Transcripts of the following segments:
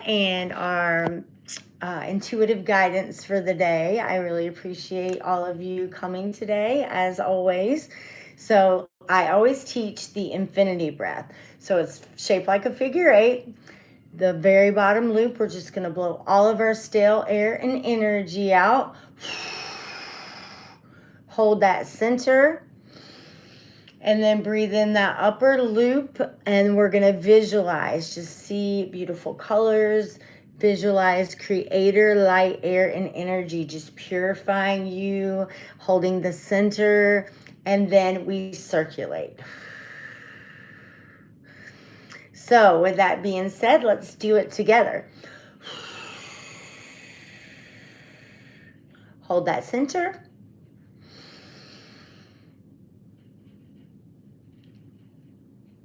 and our intuitive guidance for the day. I really appreciate all of you coming today, as always. So I always teach the infinity breath. So it's shaped like a figure eight. The very bottom loop, we're just going to blow all of our stale air and energy out. Hold that center. And then breathe in that upper loop, and we're going to visualize. Just see beautiful colors. Visualize creator, light, air, and energy just purifying you, holding the center, and then we circulate. So with that being said, let's do it together. Hold that center.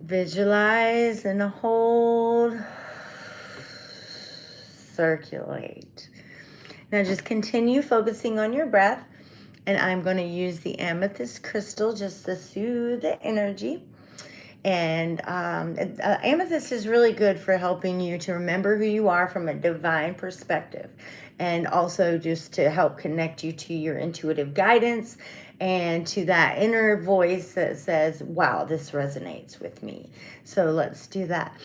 Visualize and hold. Circulate. Now just continue focusing on your breath, and I'm going to use the amethyst crystal just to soothe the energy. And amethyst is really good for helping you to remember who you are from a divine perspective, and also just to help connect you to your intuitive guidance and to that inner voice that says, wow, this resonates with me. So let's do that.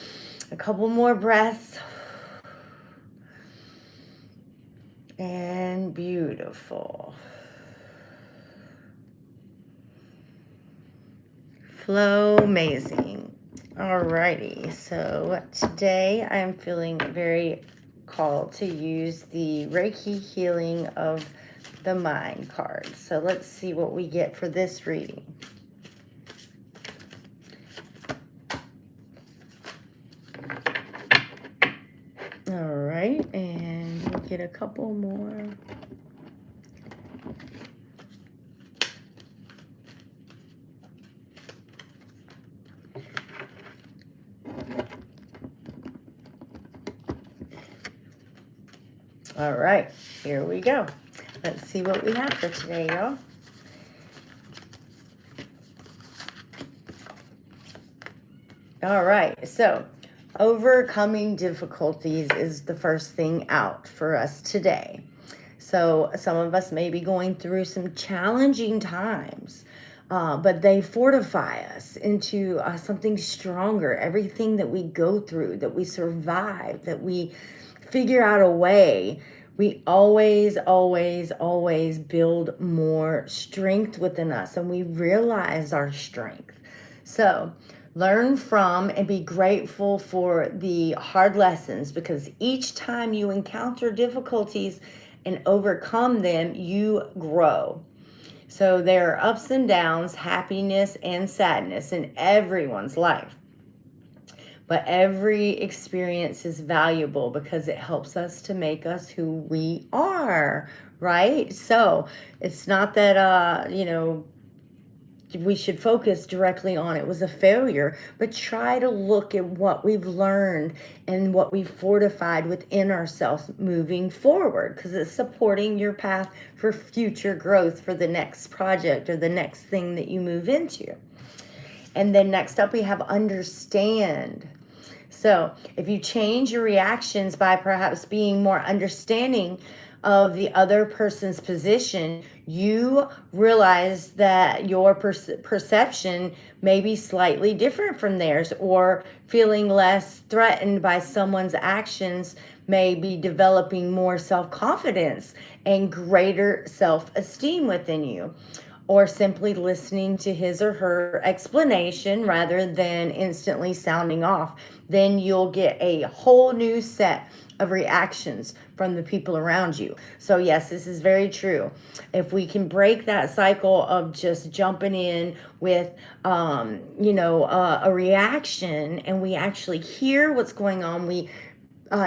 A couple more breaths. And beautiful. Flow amazing. Alrighty, so today I'm feeling very called to use the Reiki healing of the mind card. So let's see what we get for this reading. All right, and we'll get a couple more. All right, here we go. Let's see what we have for today, y'all. All right, so overcoming difficulties is the first thing out for us today. So some of us may be going through some challenging times, but they fortify us into something stronger. Everything that we go through, that we survive, that we figure out a way, we always build more strength within us, and we realize our strength. So learn from and be grateful for the hard lessons, because each time you encounter difficulties and overcome them, you grow. So there are ups and downs, happiness and sadness in everyone's life. But every experience is valuable because it helps us to make us who we are, right? So it's not that, we should focus directly on it was a failure, but try to look at what we've learned and what we've fortified within ourselves moving forward, because it's supporting your path for future growth for the next project or the next thing that you move into. And then next up we have understand. So if you change your reactions by perhaps being more understanding of the other person's position, you realize that your perception may be slightly different from theirs, or feeling less threatened by someone's actions may be developing more self-confidence and greater self-esteem within you, or simply listening to his or her explanation rather than instantly sounding off. Then you'll get a whole new set of reactions from the people around you. So yes, this is very true. If we can break that cycle of just jumping in with, a reaction, and we actually hear what's going on, we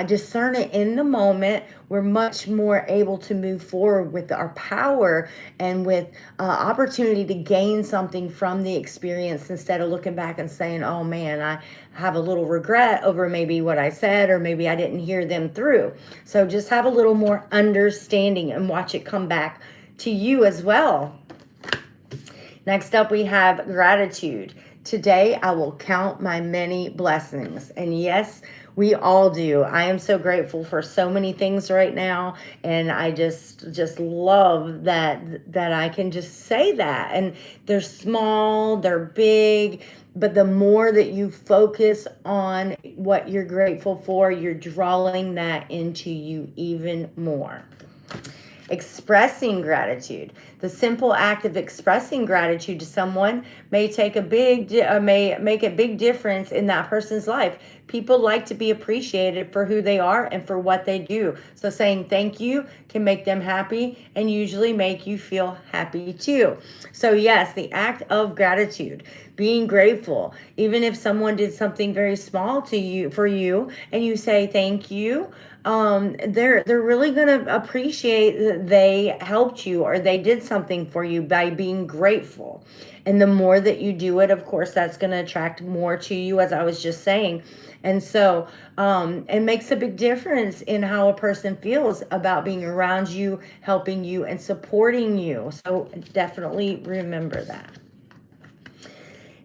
discern it in the moment, we're much more able to move forward with our power and with opportunity to gain something from the experience, instead of looking back and saying, oh man, I have a little regret over maybe what I said, or maybe I didn't hear them through. So just have a little more understanding and watch it come back to you as well. Next up, we have gratitude. Today, I will count my many blessings. And yes, We all do. I am so grateful for so many things right now, and I just love that I can just say that. And they're small, they're big, but the more that you focus on what you're grateful for, you're drawing that into you even more. Expressing gratitude. The simple act of expressing gratitude to someone may may make a big difference in that person's life. People like to be appreciated for who they are and for what they do. So saying thank you can make them happy and usually make you feel happy too. So yes, the act of gratitude, being grateful, even if someone did something very small to you for you and you say thank you, they're really going to appreciate that they helped you or they did something for you by being grateful. And the more that you do it, of course, that's going to attract more to you, as I was just saying. And so it makes a big difference in how a person feels about being around you, helping you, and supporting you. So definitely remember that.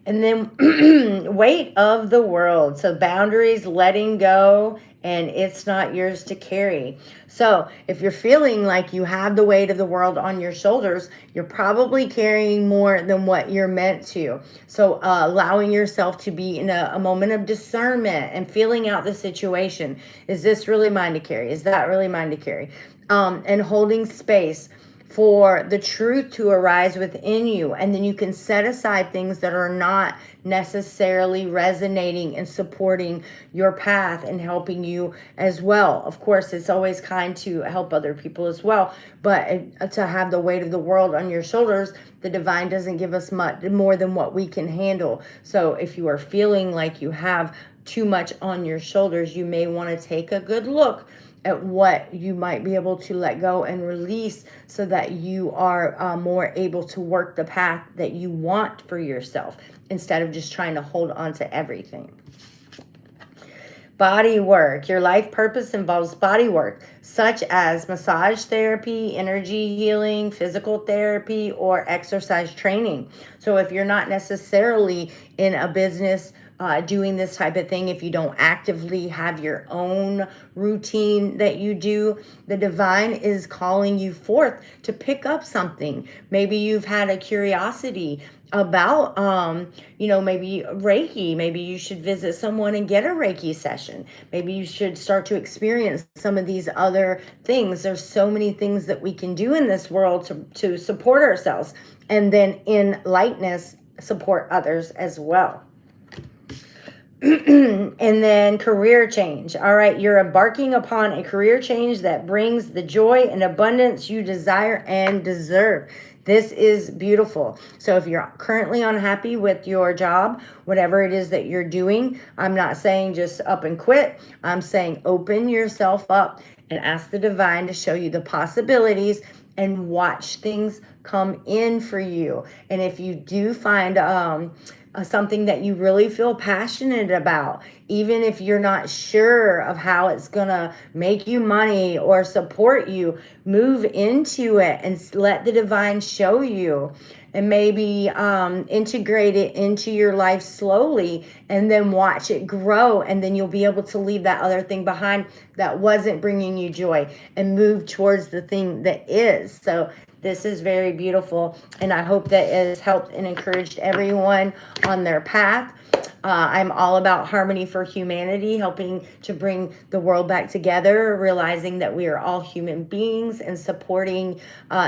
And then weight of the world. So boundaries, letting go, and it's not yours to carry. So if you're feeling like you have the weight of the world on your shoulders, you're probably carrying more than what you're meant to. So allowing yourself to be in a moment of discernment and feeling out the situation. Is this really mine to carry? Is that really mine to carry? And holding space for the truth to arise within you. And then you can set aside things that are not necessarily resonating and supporting your path and helping you as well. Of course, it's always kind to help other people as well, but to have the weight of the world on your shoulders, the divine doesn't give us much more than what we can handle. So if you are feeling like you have too much on your shoulders, you may want to take a good look at what you might be able to let go and release so that you are more able to work the path that you want for yourself instead of just trying to hold on to everything. Body work. Your life purpose involves body work, such as massage therapy, energy healing, physical therapy, or exercise training. So if you're not necessarily in a business doing this type of thing, if you don't actively have your own routine that you do, the divine is calling you forth to pick up something. Maybe you've had a curiosity about, maybe Reiki. Maybe you should visit someone and get a Reiki session. Maybe you should start to experience some of these other things. There's so many things that we can do in this world to support ourselves, and then in lightness, support others as well. And then career change. All right, you're embarking upon a career change that brings the joy and abundance you desire and deserve. This is beautiful. So if you're currently unhappy with your job, whatever it is that you're doing, I'm not saying just up and quit. I'm saying open yourself up and ask the divine to show you the possibilities and watch things come in for you. And if you do find something that you really feel passionate about, even if you're not sure of how it's gonna make you money or support you, move into it and let the divine show you, and maybe integrate it into your life slowly and then watch it grow. And then you'll be able to leave that other thing behind that wasn't bringing you joy and move towards the thing that is. So this is very beautiful, and I hope that it has helped and encouraged everyone on their path. I'm all about harmony for humanity, helping to bring the world back together, realizing that we are all human beings and supporting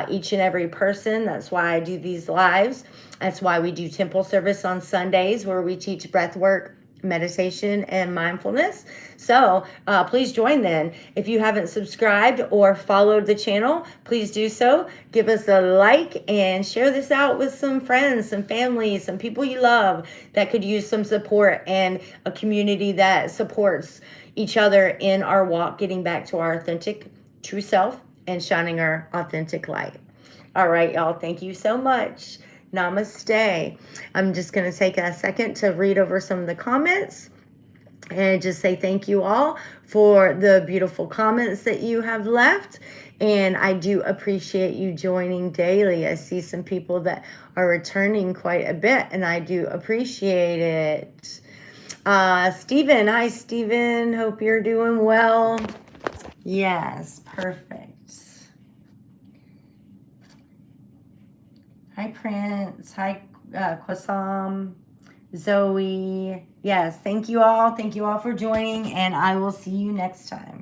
each and every person. That's why I do these lives. That's why we do temple service on Sundays, where we teach breath work, meditation, and mindfulness. So please join then. If you haven't subscribed or followed the channel, please do so. Give us a like and share this out with some friends, some family, some people you love that could use some support, and a community that supports each other in our walk, getting back to our authentic true self and shining our authentic light. All right, y'all. Thank you so much. Namaste. I'm just going to take a second to read over some of the comments and just say thank you all for the beautiful comments that you have left. And I do appreciate you joining daily. I see some people that are returning quite a bit, and I do appreciate it. Stephen. Hi, Stephen. Hope you're doing well. Yes, perfect. Hi, Prince. Hi, Kwasam. Zoe. Yes, thank you all. Thank you all for joining, and I will see you next time.